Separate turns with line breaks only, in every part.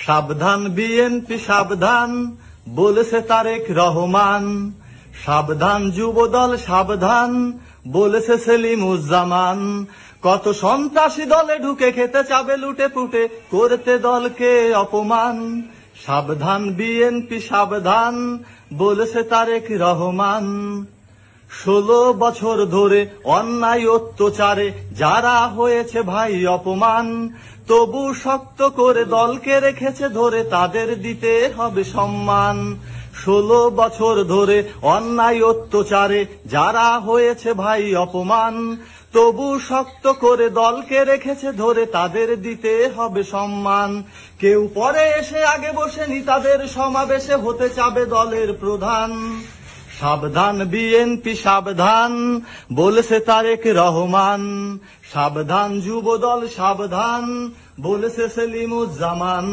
সাবধান বিএনপি সাবধান, বলেছে তারেক রহমান। সাবধান যুবদল সাবধান, বলেছে সেলিমুজ্জামান। কত সন্ত্রাসী দলে ঢুকে খেতে চাবে লুটে পুটে, করতে দলকে অপমান। সাবধান বিএনপি সাবধান, বলেছে তারেক রহমান। 16 বছর ধরে অন্যায় অত্যাচারে যারা হয়েছে ভাই অপমান, তবু শক্ত করে দলকে রেখেছে ধরে, তাদের দিতে হবে সম্মান। 16 বছর ধরে অন্যায় অত্যাচারে যারা হয়েছে ভাই অপমান, তবু শক্ত করে দলকে রেখেছে ধরে, তাদের দিতে হবে সম্মান। কেউ পরে এসে আগে বসেনি তাদের সমাবেশে হতে চাবে দলের প্রধান। সাবধান বিএনপি সাবধান, বলেছে তারেক রহমান। সাবধান যুবদল সাবধান, বলেছে সেলিমুজ্জামান।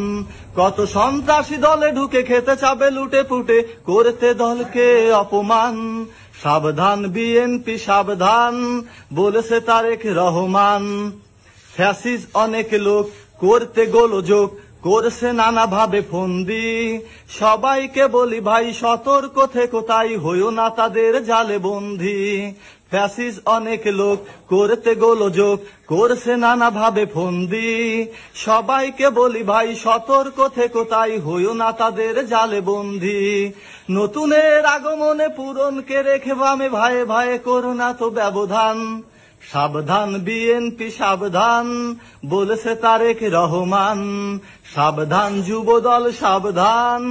কত সন্ত্রাসী দলে ঢুকে খেতে চাবে লুটে পুটে, করতে দলকে অপমান। সাবধান বিএনপি সাবধান, বলেছে তারেক রহমান। ফ্যাসিস্ট অনেক লোক করতে গোলযোগ, করছে নানাভাবে ফন্দি। সবাইকে বলি ভাই সতর্ক থেকো, তাই হইও না তাদের জালে বন্দী। ফ্যাসিস্ট অনেক লোক করতে গোলযোগ, করছে নানাভাবে ফন্দি। সবাইকে বলি ভাই সতর্ক থেকো, তাই হইও না তাদের জালে বন্দী। নতুনের আগমনে পূরণকে রেখে বামে ভাইয়ে ভাইয়ে করো না তো ব্যবধান। সাবধান বিএনপি সাবধান, বলেছে তারেক রহমান। সাবধান যুবদল সাবধান,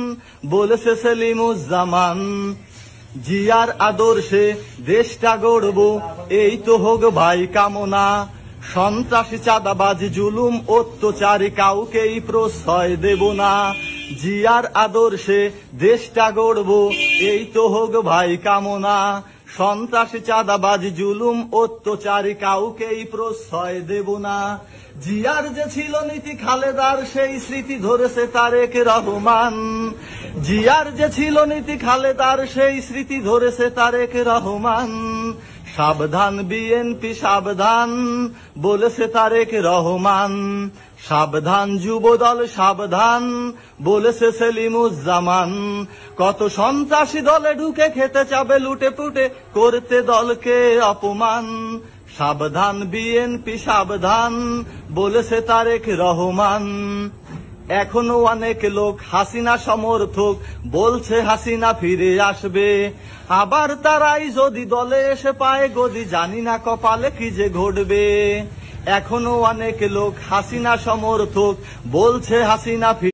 বলেছে সেলিমুজ্জামান। জিয়ার আদর্শে দেশটা গড়ব, এই তো হোক ভাই কামনা। সন্ত্রাসী চাঁদাবাজ জুলুম অত্যাচারী কাউকেই প্রশ্রয় দেব না। জিয়ার আদর্শে দেশটা গড়ব, এই তো হোক ভাই কামনা। সন্ত্রাসী চাঁদাবাজ জুলুম অত্যাচারী কাউকেই প্রশ্রয় দেব না। জিয়ার যে ছিল নীতি খালেদার, সেই স্মৃতি ধরেছে তারেক রহমান। জিয়ার যে ছিল নীতি খালেদার, সেই স্মৃতি ধরেছে তারেক রহমান। সাবধান বিএনপি সাবধান, বলেছে তারেক রহমান। সাবধান যুবদল সাবধান, বলেছে সেলিমুজ্জামান। কত সন্ত্রাসী দলে ঢুকে খেতে চাবে লুটে পুটে, করতে দলকে অপমান। সাবধান বিএনপি সাবধান, বলেছে তারেক রহমান। এখনো অনেক লোক হাসিনা সমর্থক, বলছে হাসিনা ফিরে আসবে। আবার তারাই যদি দলে এসে পায় গদি, জানি না কপালে কি যে ঘটবে। এখনো অনেক লোক হাসিনা সমর্থক, বলছে হাসিনা